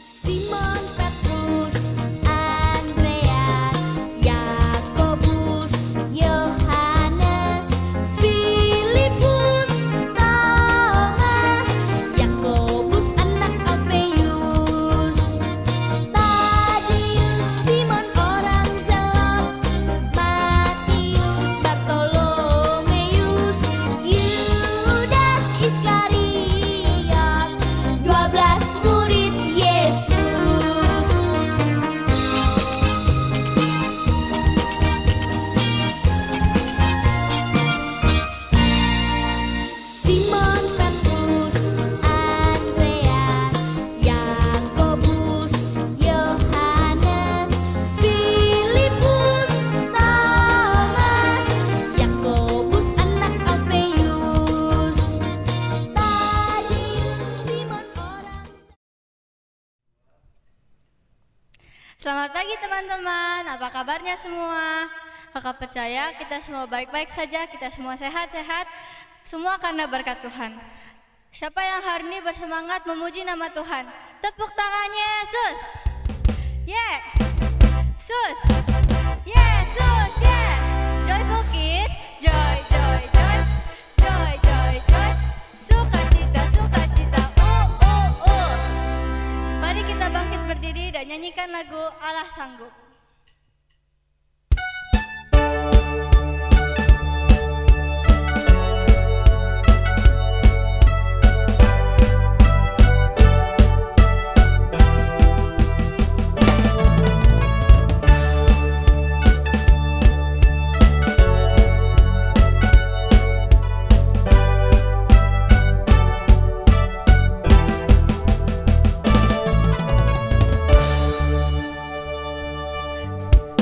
Simon, Petrus, Andreas, Yakobus, Yohanes, Filipus, Thomas, Yakobus anak Alfeus, Tadius, Simon orang Zelot, Matius, Bartolomeus, Yudas Iskariot, 12 murid Yesus. Simon, Petrus, Andreas, Yakobus, Yohanes, Filipus, Thomas, Yakobus anak Alfeus, Tadius, Simon orang. Selamat pagi teman-teman, apa kabarnya semua? Kakak percaya kita semua baik-baik saja, kita semua sehat-sehat, semua karena berkat Tuhan. Siapa yang hari ini bersemangat memuji nama Tuhan? Tepuk tangannya Yesus. Yeah. Sus. Yesus, yes. Joyful kids, joy, joy, joy. Joy, joy, joy. Sukacita, sukacita. Mari kita bangkit berdiri dan nyanyikan lagu Allah Sanggup.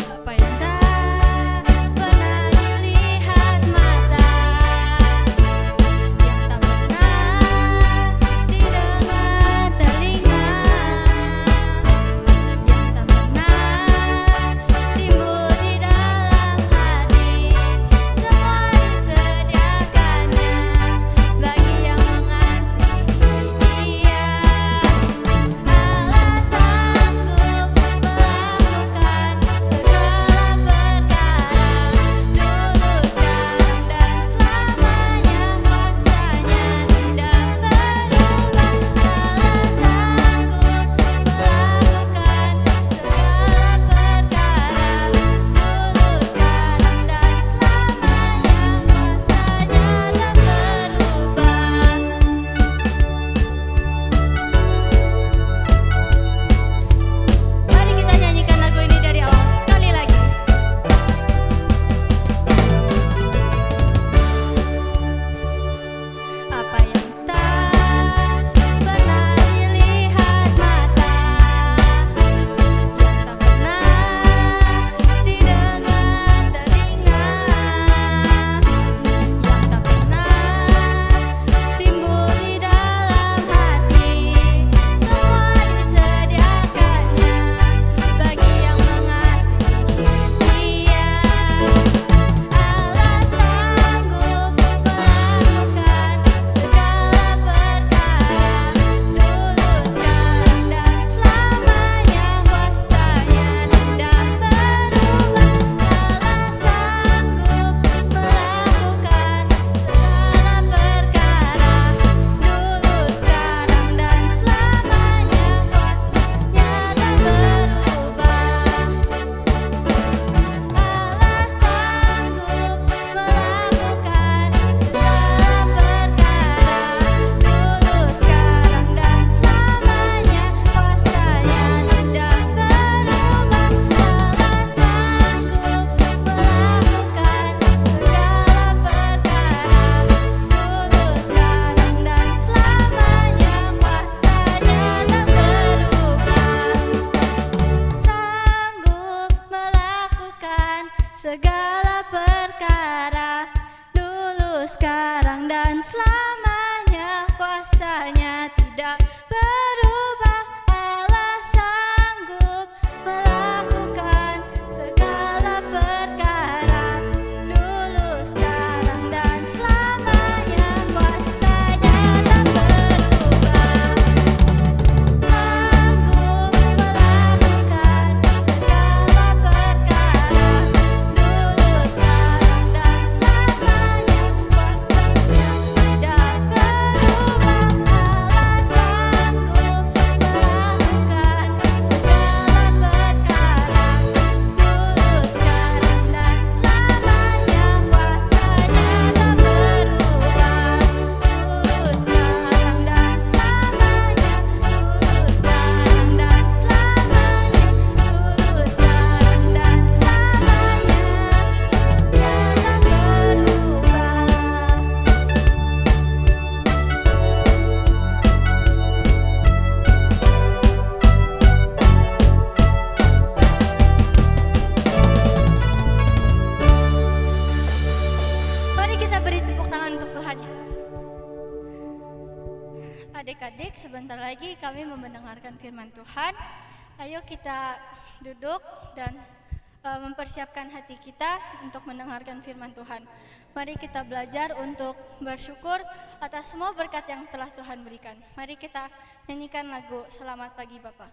Apa yang tak pernah dilihat mata, yang tak pernah didengar telinga, yang tak pernah timbul di dalam hati, semua disediakannya bagi yang mengasihi Dia. Allah sanggup melakukan segala perkara, dulu, sekarang, dan selamanya. Kuasanya tidak berubah. Allah sanggup melakukan segala perkara, dulu, sekarang, dan selamanya. Kuasanya tak berubah. Mari kita nyanyikan lagu ini dari awal sekali lagi. Apa yang tak pernah dilihat mata, yang tak pernah didengar telinga, yang tak pernah timbul di dalam hati, semua disediakannya bagi yang mengasihi Dia. Allah sanggup melakukan segala perkara, dulu, sekarang, dan selamanya. Kuasanya tidak berubah. Allah sanggup melakukan segala perkara, dulu, sekarang, dan selamanya. Kuasanya tak berubah. Allah sanggup melakukan segala perkara, dulu, sekarang, dan selamanya. Kuasanya tidak berubah. Allah sanggup melakukan segala perkara, dulu, sekarang, dan selamanya. Kuasanya tak berubah. Sanggup melakukan segala perkara, dulu, sekarang, dan selamanya. Kuasanya tidak berubah. Allah sanggup melakukan segala perkara, dulu, sekarang, dan Tuhan Yesus. Adik-adik, sebentar lagi kami mendengarkan firman Tuhan. Ayo kita duduk dan mempersiapkan hati kita untuk mendengarkan firman Tuhan. Mari kita belajar untuk bersyukur atas semua berkat yang telah Tuhan berikan. Mari kita nyanyikan lagu Selamat Pagi Bapa.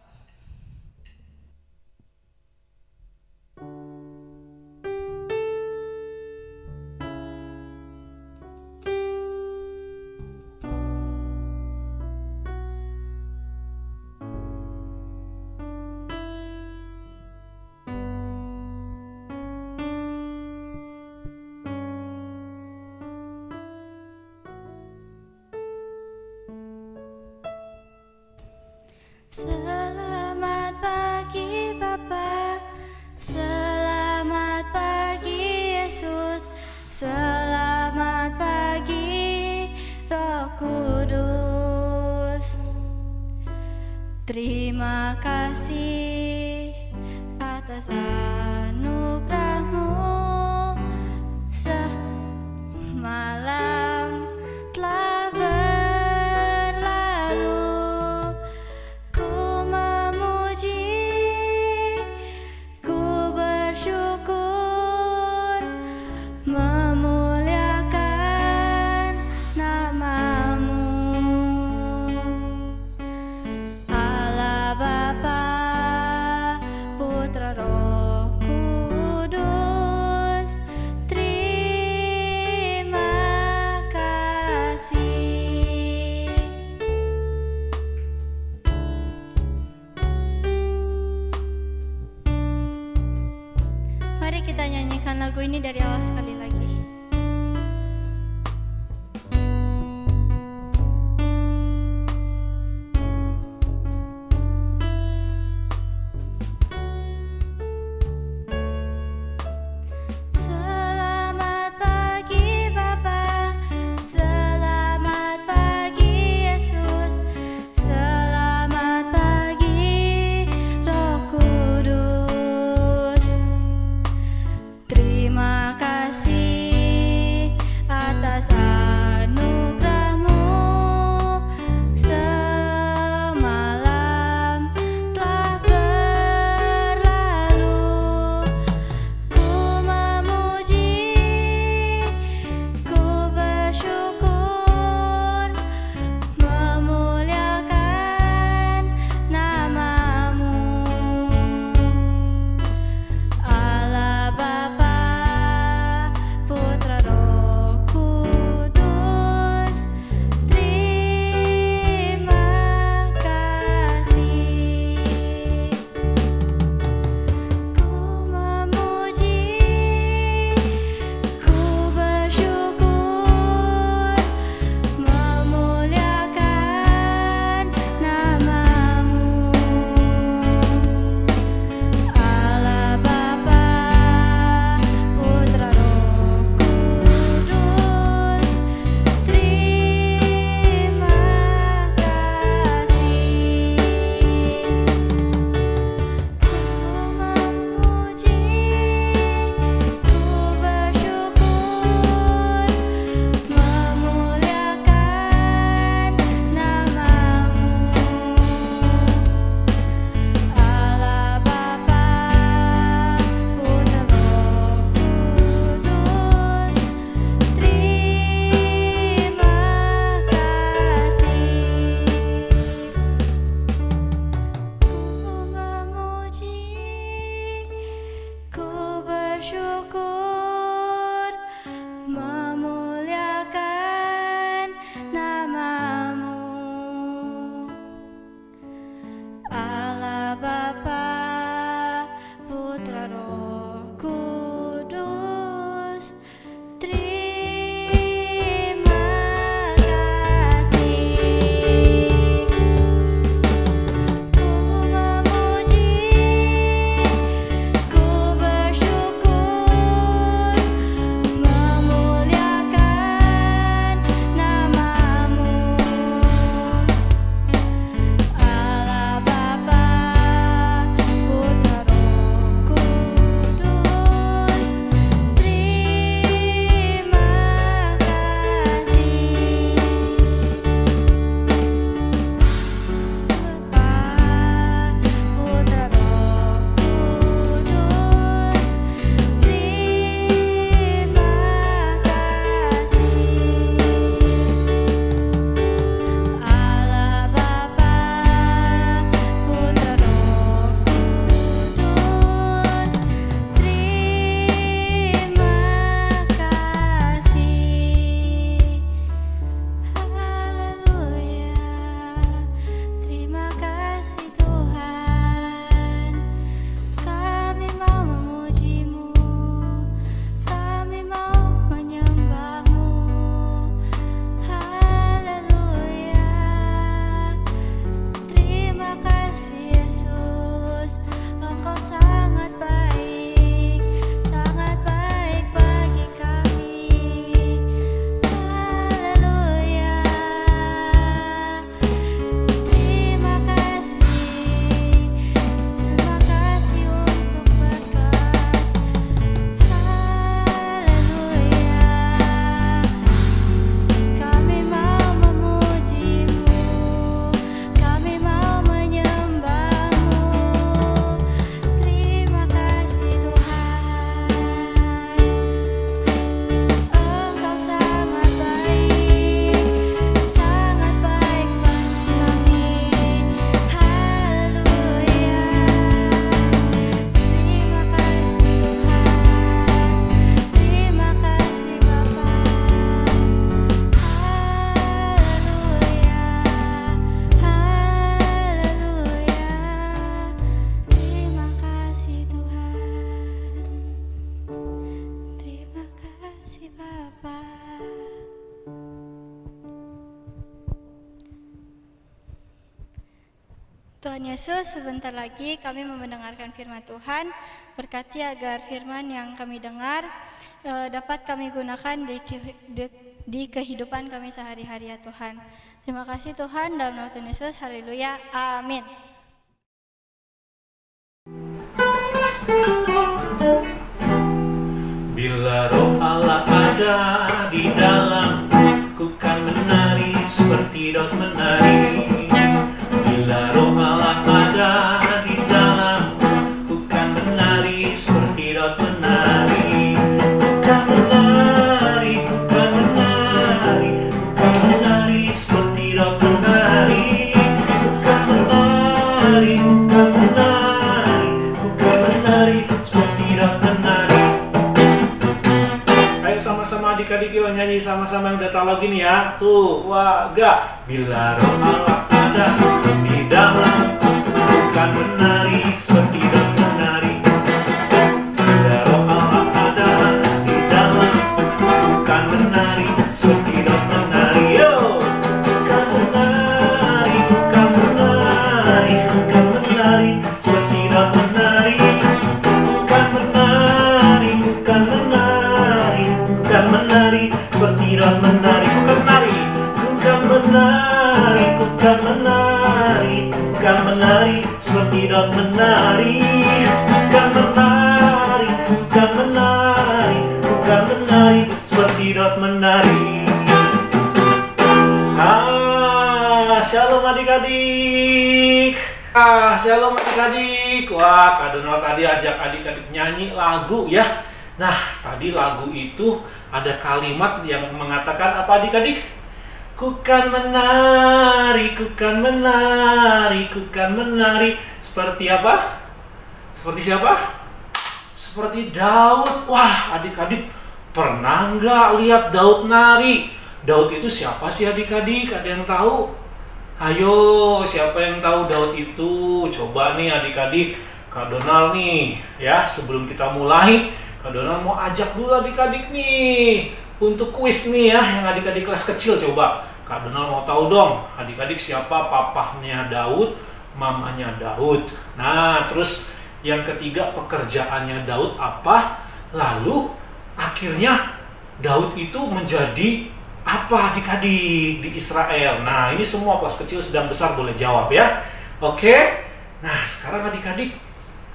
Selamat pagi Bapa, selamat pagi Yesus, selamat pagi Roh Kudus. Terima kasih atas anugerah-Mu, semalam telah berlalu. Ku memuji, ku bersyukur, memuliakan nama-Mu. Allah Bapa, Putra Roh Bapa. Tuhan Yesus, sebentar lagi kami mau mendengarkan firman Tuhan. Berkati agar firman yang kami dengar dapat kami gunakan di kehidupan kami sehari-hari ya Tuhan. Terima kasih Tuhan, dalam nama Tuhan Yesus, haleluya, amin. Bila roh Allah ada di dalam, ku kan menari seperti Daud menari. Bila roh Allah ada di dalam, ku kan menari seperti Daud menari. Ku kan menari, ku kan menari, ku kan menari seperti Daud menari. Ku kan menari, ku kan menari, ku kan menari seperti Daud menari. Ayo sama-sama adik-adik yuk nyanyi sama-sama yang udah tahu lagu ini ya. Tuh, waga. Bila roh Allah ada di dalam, bukan menari seperti Daud menari. Bila roh Allah ada di dalam, bukan menari seperti Daud menari. Yo, bukan menari, bukan menari, bukan menari seperti Daud menari. Bukan menari, bukan menari, bukan menari seperti Daud menari. Bukan menari, bukan menari, bukan menari, bukan menari seperti Daud menari. Bukan menari, bukan menari, bukan menari seperti Daud menari. Shalom adik-adik. Shalom adik-adik. Wah, Kak Donald tadi ajak adik-adik nyanyi lagu ya. Nah, tadi lagu itu ada kalimat yang mengatakan apa adik-adik? Ku kan menari, ku kan menari, ku kan menari. Seperti apa? Seperti siapa? Seperti Daud. Wah, adik-adik pernah nggak lihat Daud nari? Daud itu siapa sih adik-adik? Ada yang tahu? Ayo, siapa yang tahu Daud itu? Coba nih adik-adik, Kak Donald nih ya, sebelum kita mulai, Kak Donald mau ajak dulu adik-adik nih untuk kuis nih ya, yang adik-adik kelas kecil. Coba Kak Donald mau tahu dong, adik-adik siapa papahnya Daud, mamanya Daud. Nah, terus yang ketiga pekerjaannya Daud apa? Lalu akhirnya Daud itu menjadi apa adik-adik di Israel? Nah, ini semua kelas kecil sedang besar boleh jawab ya. Oke. Nah, sekarang adik-adik,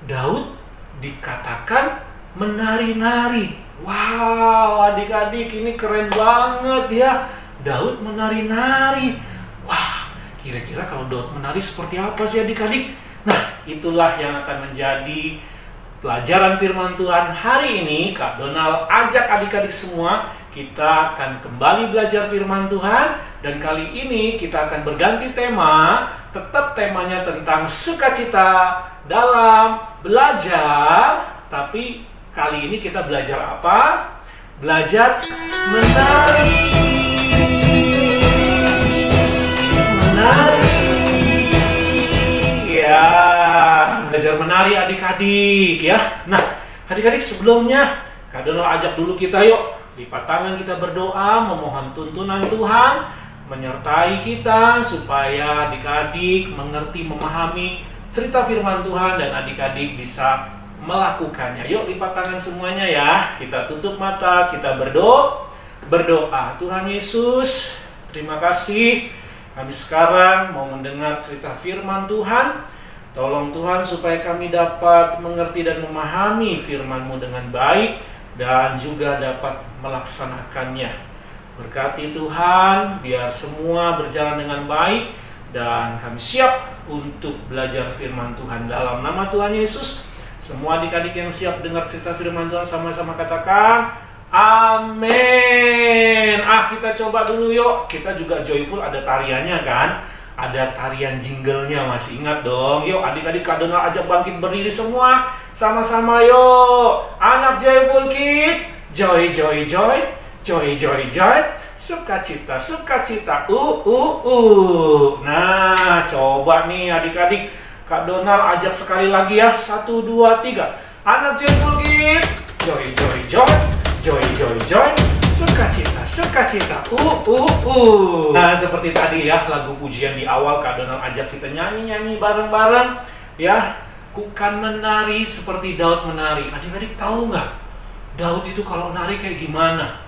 Daud dikatakan menari-nari. Wow, adik-adik ini keren banget ya. Daud menari-nari. Wah, kira-kira kalau Daud menari seperti apa sih adik-adik? Nah, itulah yang akan menjadi pelajaran firman Tuhan hari ini. Kak Donald ajak adik-adik semua, kita akan kembali belajar firman Tuhan. Dan kali ini kita akan berganti tema. Tetap temanya tentang sukacita dalam belajar. Tapi kali ini kita belajar apa? Belajar menari. Menari. Ya, belajar menari adik-adik ya. Nah, adik-adik sebelumnya Kak Donald ajak dulu kita yuk. Lipat tangan kita berdoa, memohon tuntunan Tuhan menyertai kita supaya adik-adik mengerti, memahami cerita firman Tuhan dan adik-adik bisa melakukannya. Yuk lipat tangan semuanya ya. Kita tutup mata, kita berdoa. Tuhan Yesus, terima kasih. Kami sekarang mau mendengar cerita firman Tuhan. Tolong Tuhan supaya kami dapat mengerti dan memahami firman-Mu dengan baik dan juga dapat melaksanakannya. Berkati Tuhan, biar semua berjalan dengan baik dan kami siap untuk belajar firman Tuhan dalam nama Tuhan Yesus. Semua adik-adik yang siap dengar cerita firman Tuhan sama-sama katakan amin. Kita coba dulu yuk. Kita juga joyful ada tariannya kan? Ada tarian jinglenya, masih ingat dong? Yuk adik-adik Kak Donald ajak bangkit berdiri semua. Sama-sama yuk. Anak joyful kids. Joy, joy, joy. Joy, joy, joy. Sukacita, sukacita. Nah, coba nih adik-adik. Kak Donald ajak sekali lagi ya. 1, 2, 3. Anak joyful kids. Joy, joy, joy. Joy, joy, joy. Sukacita. sukacita. Nah, seperti tadi ya, lagu pujian di awal Kak Donald ajak kita nyanyi-nyanyi bareng-bareng ya. Ku kan menari seperti Daud menari. Adik-adik tahu nggak? Daud itu kalau menari kayak gimana?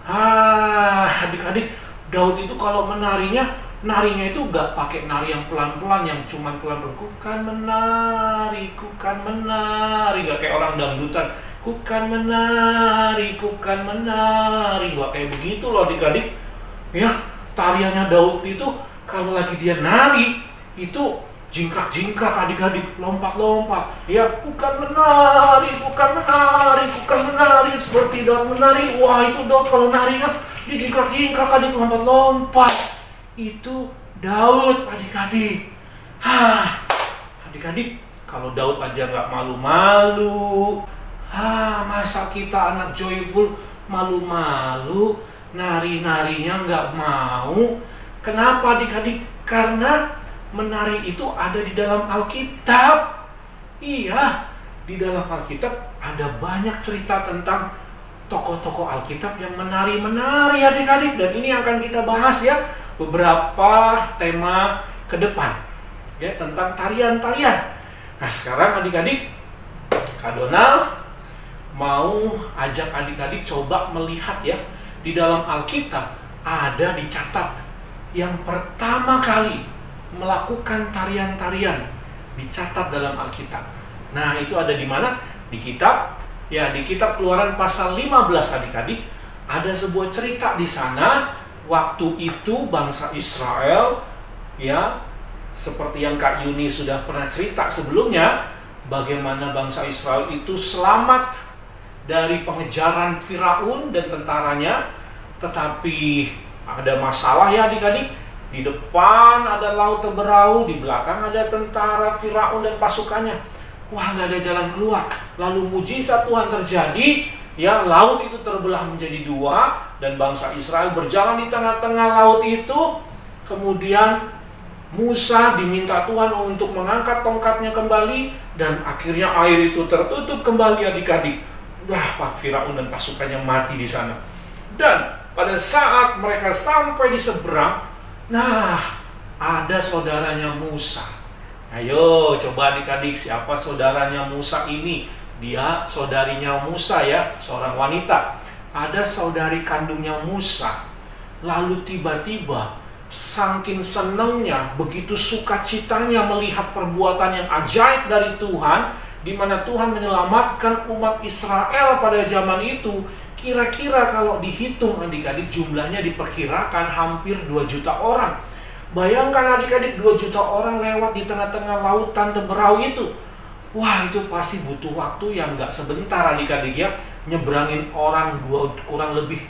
Adik-adik, Daud itu kalau narinya itu nggak pakai nari yang pelan-pelan, yang cuman pelan-pelan. Ku kan menari, nggak kayak orang dangdutan. Ku kan menari, nggak kayak begitu loh adik-adik. Ya, tariannya Daud itu kalau lagi dia nari itu jingkrak-jingkrak adik-adik, lompat-lompat. Ya, ku kan menari seperti Daud menari. Wah, itu Daud kalau narinya dijingkrak-jingkrak adik, lompat-lompat. Itu Daud adik-adik. Adik-adik, kalau Daud aja nggak malu-malu, masa kita anak joyful malu-malu, nari-narinya nggak mau. Kenapa adik-adik? Karena menari itu ada di dalam Alkitab. Iya, di dalam Alkitab ada banyak cerita tentang tokoh-tokoh Alkitab yang menari-menari adik-adik. Dan ini akan kita bahas ya, beberapa tema ke depan ya, tentang tarian-tarian. Nah, sekarang adik-adik, Kak Donald mau ajak adik-adik coba melihat ya, di dalam Alkitab ada dicatat yang pertama kali melakukan tarian-tarian dicatat dalam Alkitab. Nah, itu ada di mana? Di kitab ya, di kitab Keluaran pasal 15 adik-adik. Ada sebuah cerita di sana. Waktu itu bangsa Israel ya, seperti yang Kak Yuni sudah pernah cerita sebelumnya, bagaimana bangsa Israel itu selamat dari pengejaran Firaun dan tentaranya. Tetapi ada masalah ya adik-adik. Di depan ada laut Teberau, di belakang ada tentara Firaun dan pasukannya. Wah, nggak ada jalan keluar. Lalu mujizat Tuhan terjadi. Ya, laut itu terbelah menjadi dua dan bangsa Israel berjalan di tengah-tengah laut itu. Kemudian Musa diminta Tuhan untuk mengangkat tongkatnya kembali dan akhirnya air itu tertutup kembali adik-adik. Pak Firaun dan pasukannya mati di sana. Dan pada saat mereka sampai di seberang, nah, ada saudaranya Musa. Ayo coba adik-adik, siapa saudaranya Musa ini? Dia saudarinya Musa ya, seorang wanita. Ada saudari kandungnya Musa. Lalu tiba-tiba saking senangnya, begitu sukacitanya melihat perbuatan yang ajaib dari Tuhan, di mana Tuhan menyelamatkan umat Israel pada zaman itu. Kira-kira kalau dihitung adik-adik, jumlahnya diperkirakan hampir 2 juta orang. Bayangkan adik-adik, 2 juta orang lewat di tengah-tengah lautan Teberau itu. Wah, itu pasti butuh waktu yang nggak sebentar adik-adik ya. Nyebrangin orang kurang lebih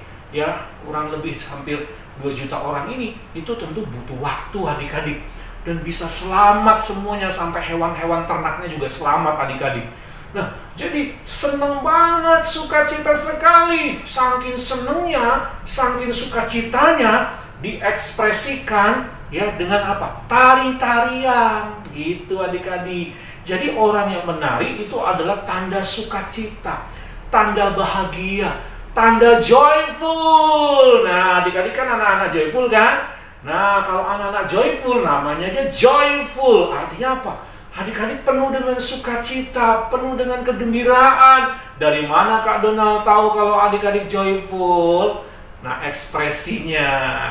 hampir 2 juta orang ini, itu tentu butuh waktu adik-adik. Dan bisa selamat semuanya, sampai hewan-hewan ternaknya juga selamat adik-adik. Nah, jadi seneng banget, sukacita sekali. Saking senengnya, saking sukacitanya diekspresikan ya dengan apa? Tari-tarian gitu adik-adik. Jadi orang yang menari itu adalah tanda sukacita, tanda bahagia, tanda joyful. Nah, adik-adik kan anak-anak joyful kan? Nah, kalau anak-anak joyful namanya aja joyful. Artinya apa? Adik-adik penuh dengan sukacita, penuh dengan kegembiraan. Dari mana Kak Donald tahu kalau adik-adik joyful? Nah, ekspresinya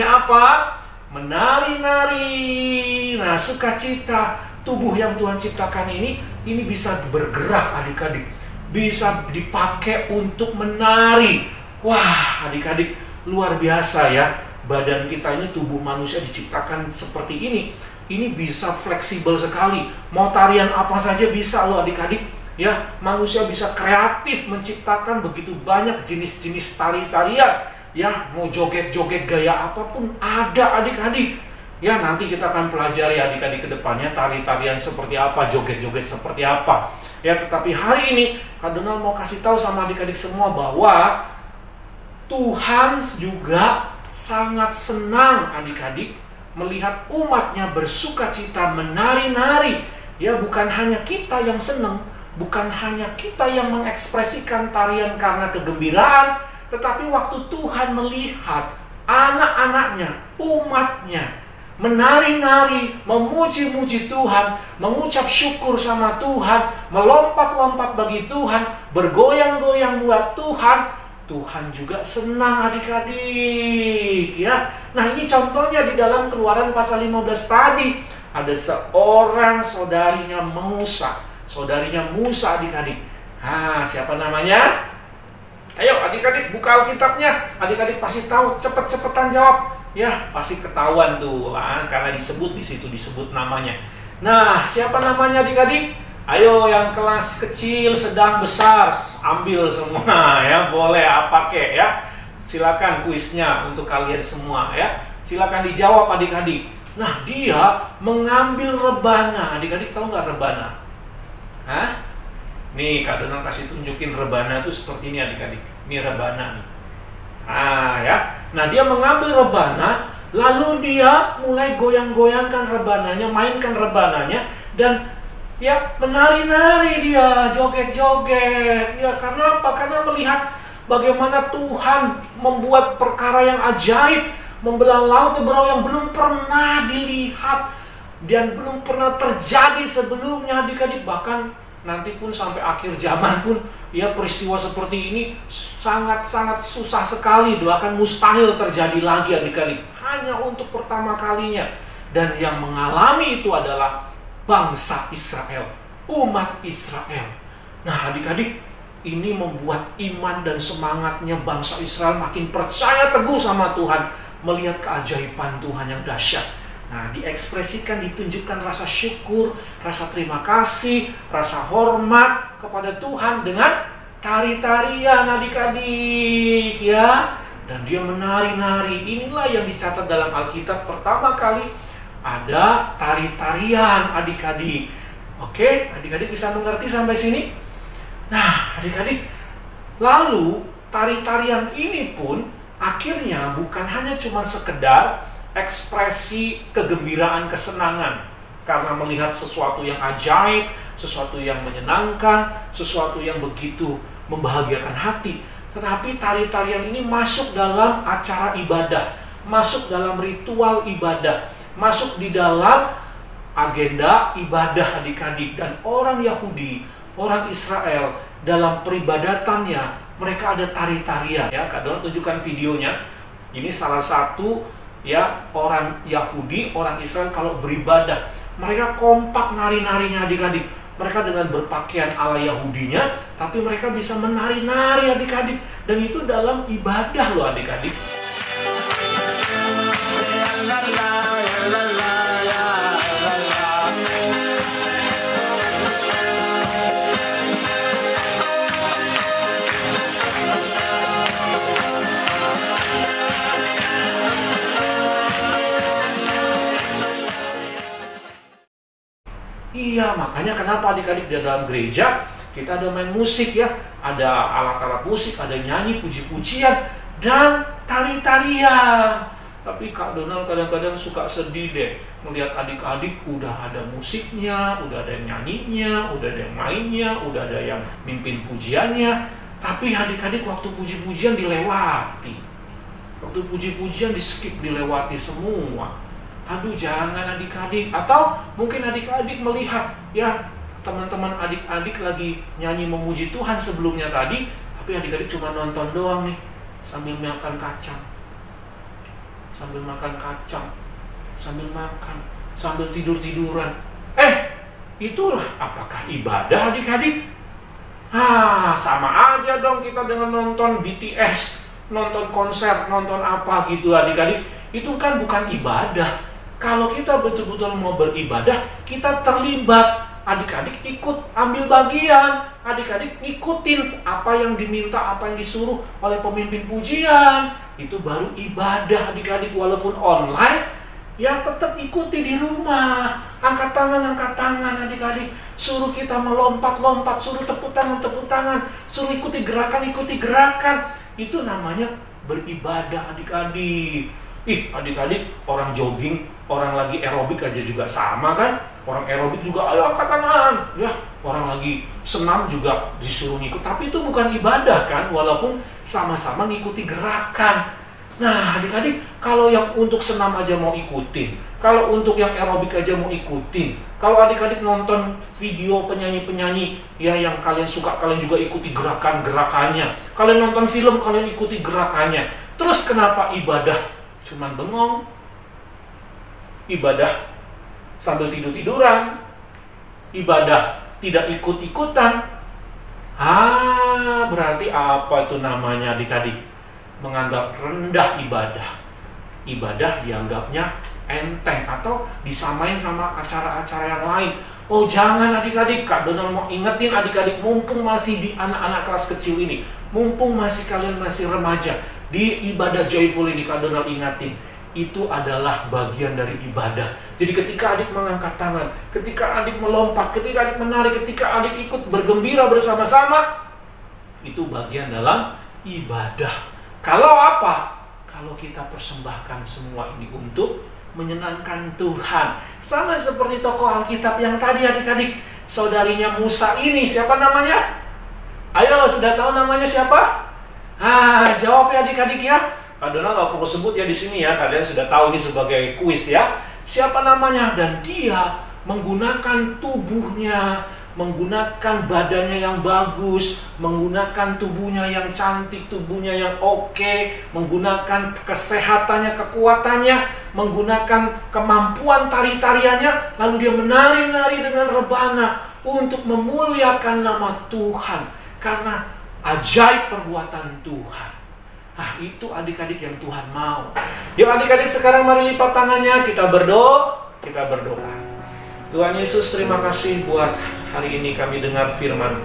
apa? Menari-nari. Nah, sukacita. Tubuh yang Tuhan ciptakan ini bisa bergerak adik-adik. Bisa dipakai untuk menari. Wah, adik-adik, luar biasa ya. Badan kita ini, tubuh manusia diciptakan seperti ini. Ini bisa fleksibel sekali. Mau tarian apa saja bisa loh adik-adik. Ya, manusia bisa kreatif menciptakan begitu banyak jenis-jenis tari-tarian. Ya, mau joget-joget gaya apapun ada adik-adik. Ya, nanti kita akan pelajari adik-adik ke depannya tari-tarian seperti apa, joget-joget seperti apa. Ya, tetapi hari ini Kak Donald mau kasih tahu sama adik-adik semua bahwa Tuhan juga sangat senang adik-adik melihat umatnya bersukacita menari-nari. Ya, bukan hanya kita yang senang, bukan hanya kita yang mengekspresikan tarian karena kegembiraan, Tetapi waktu Tuhan melihat anak-anaknya, umatnya menari-nari, memuji-muji Tuhan, mengucap syukur sama Tuhan, melompat-lompat bagi Tuhan, bergoyang-goyang buat Tuhan, Tuhan juga senang adik-adik ya. Nah, ini contohnya di dalam Keluaran pasal 15 tadi. Ada seorang saudarinya Musa adik-adik. Siapa namanya? Ayo adik-adik buka Alkitabnya. Adik-adik pasti tahu, cepet-cepetan jawab. Ya, pasti ketahuan tuh, karena disebut di situ disebut namanya. Nah, siapa namanya adik-adik? Ayo yang kelas kecil, sedang, besar, ambil semua ya, boleh pakai ya. Silakan kuisnya untuk kalian semua ya. Silakan dijawab adik-adik. Nah, dia mengambil rebana. Adik-adik tahu nggak rebana? Nih, Kak Donald kasih tunjukin rebana itu seperti ini adik-adik. Ini rebana nih. Ya. Nah, dia mengambil rebana, lalu dia mulai goyang-goyangkan rebananya, mainkan rebananya, dan ya menari-nari dia, joget-joget. Ya, karena apa? Karena melihat bagaimana Tuhan membuat perkara yang ajaib, membelah laut Teberau yang belum pernah dilihat dan belum pernah terjadi sebelumnya adik-adik. Bahkan nanti pun sampai akhir zaman pun ya peristiwa seperti ini sangat-sangat susah sekali, bahkan mustahil terjadi lagi adik-adik. Hanya untuk pertama kalinya. Dan yang mengalami itu adalah bangsa Israel, umat Israel. Nah adik-adik, ini membuat iman dan semangatnya bangsa Israel makin percaya teguh sama Tuhan, melihat keajaiban Tuhan yang dahsyat. Nah, diekspresikan, ditunjukkan rasa syukur, rasa terima kasih, rasa hormat kepada Tuhan dengan tari-tarian adik-adik ya. Dan dia menari-nari. Inilah yang dicatat dalam Alkitab, pertama kali ada tari-tarian adik-adik. Oke, adik-adik bisa mengerti sampai sini? Nah, adik-adik, lalu tari-tarian ini pun akhirnya bukan hanya cuma sekedar ekspresi kegembiraan, kesenangan karena melihat sesuatu yang ajaib, sesuatu yang menyenangkan, sesuatu yang begitu membahagiakan hati. Tetapi tari-tarian ini masuk dalam acara ibadah, masuk dalam ritual ibadah, masuk di dalam agenda ibadah adik-adik. Dan orang Yahudi, orang Israel dalam peribadatannya mereka ada tari-tarian ya. Kak Don tunjukkan videonya. Ini salah satu ya orang Yahudi, orang Israel kalau beribadah, mereka kompak nari-narinya adik-adik. Mereka dengan berpakaian ala Yahudinya, tapi mereka bisa menari-nari adik-adik. Dan itu dalam ibadah loh adik-adik. Iya, makanya kenapa adik-adik di dalam gereja kita ada main musik ya, ada alat-alat musik, ada nyanyi, puji-pujian, dan tari-tarian. Tapi Kak Donald kadang-kadang suka sedih deh melihat adik-adik udah ada musiknya, udah ada yang nyanyinya, udah ada yang mainnya, udah ada yang mimpin pujiannya, tapi adik-adik waktu puji-pujian dilewati. Waktu puji-pujian di-skip, dilewati semua. Aduh, jangan adik-adik. Atau mungkin adik-adik melihat ya teman-teman adik-adik lagi nyanyi memuji Tuhan sebelumnya tadi, tapi adik-adik cuma nonton doang nih sambil makan kacang, sambil makan kacang, sambil makan, sambil tidur-tiduran. Itulah apakah ibadah adik-adik? Sama aja dong kita dengan nonton BTS, nonton konser, nonton apa gitu adik-adik. Itu kan bukan ibadah. Kalau kita betul-betul mau beribadah, kita terlibat. Adik-adik ikut ambil bagian. Adik-adik ikutin apa yang diminta, apa yang disuruh oleh pemimpin pujian. Itu baru ibadah adik-adik. Walaupun online, ya tetap ikuti di rumah. Angkat tangan adik-adik. Suruh kita melompat-lompat, suruh tepuk tangan, suruh ikuti gerakan. Itu namanya beribadah adik-adik. Ih, adik-adik, orang jogging, orang lagi aerobik aja juga sama kan? Orang aerobik juga ayo angkat tangan, ya. Orang lagi senam juga disuruh ngikut, tapi itu bukan ibadah kan? Walaupun sama-sama ngikuti gerakan. Nah, adik-adik, kalau yang untuk senam aja mau ikutin, kalau untuk yang aerobik aja mau ikutin, kalau adik-adik nonton video penyanyi-penyanyi ya yang kalian suka, kalian juga ikuti gerakan-gerakannya. Kalian nonton film, kalian ikuti gerakannya. Terus kenapa ibadah cuman bengong? Ibadah sambil tidur-tiduran, ibadah tidak ikut-ikutan. Berarti apa itu namanya adik-adik? Menganggap rendah ibadah. Ibadah dianggapnya enteng atau disamain sama acara-acara yang lain. Oh jangan adik-adik, Kak Donald mau ingetin adik-adik, mumpung masih di anak-anak kelas kecil ini, mumpung kalian masih remaja, di ibadah joyful ini Kak Donald ingatin, itu adalah bagian dari ibadah. Jadi ketika adik mengangkat tangan, ketika adik melompat, ketika adik menari, ketika adik ikut bergembira bersama-sama, itu bagian dalam ibadah. Kalau apa? Kalau kita persembahkan semua ini untuk menyenangkan Tuhan. Sama seperti tokoh Alkitab yang tadi adik-adik, saudarinya Musa ini, siapa namanya? Ayo, sudah tahu namanya siapa? Jawab ya adik-adik ya. Kak Donald nggak perlu sebut ya di sini ya, kalian sudah tahu ini sebagai kuis ya. Siapa namanya? Dan dia menggunakan tubuhnya, menggunakan badannya yang bagus, menggunakan tubuhnya yang cantik, tubuhnya yang oke, menggunakan kesehatannya, kekuatannya, menggunakan kemampuan tari-tariannya, lalu dia menari-nari dengan rebana untuk memuliakan nama Tuhan karena ajaib perbuatan Tuhan. Itu adik-adik yang Tuhan mau. Yuk adik-adik sekarang mari lipat tangannya, kita berdoa. Tuhan Yesus, terima kasih buat hari ini kami dengar firman.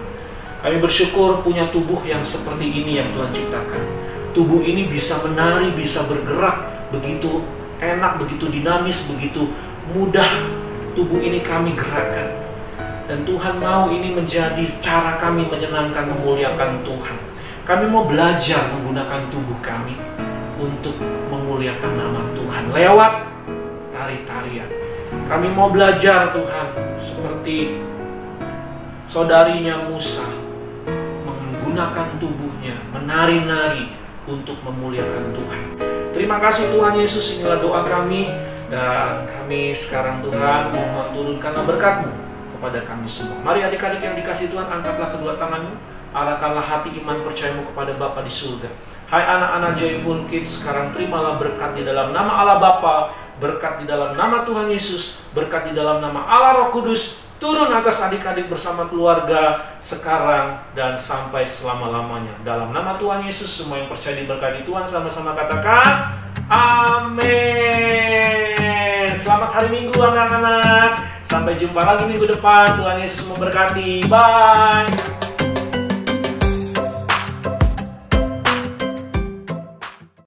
Kami bersyukur punya tubuh yang seperti ini yang Tuhan ciptakan. Tubuh ini bisa menari, bisa bergerak, begitu enak, begitu dinamis, begitu mudah tubuh ini kami gerakkan. Dan Tuhan mau ini menjadi cara kami menyenangkan, memuliakan Tuhan. Kami mau belajar menggunakan tubuh kami untuk memuliakan nama Tuhan lewat tari-tarian. Kami mau belajar Tuhan seperti saudarinya Musa, menggunakan tubuhnya, menari-nari untuk memuliakan Tuhan. Terima kasih Tuhan Yesus, inilah doa kami. Dan kami sekarang Tuhan mohon turunkanlah berkat-Mu kepada kami semua. Mari adik-adik yang dikasihi Tuhan, angkatlah kedua tanganmu. Arahkanlah hati iman percayamu kepada Bapa di surga. Hai anak-anak Joyful Kids, sekarang terimalah berkat di dalam nama Allah Bapa, berkat di dalam nama Tuhan Yesus, berkat di dalam nama Allah Roh Kudus, turun atas adik-adik bersama keluarga sekarang dan sampai selama-lamanya. Dalam nama Tuhan Yesus, semua yang percaya diberkati Tuhan sama-sama katakan amin. Selamat hari Minggu anak-anak. Sampai jumpa lagi minggu depan. Tuhan Yesus memberkati. Bye.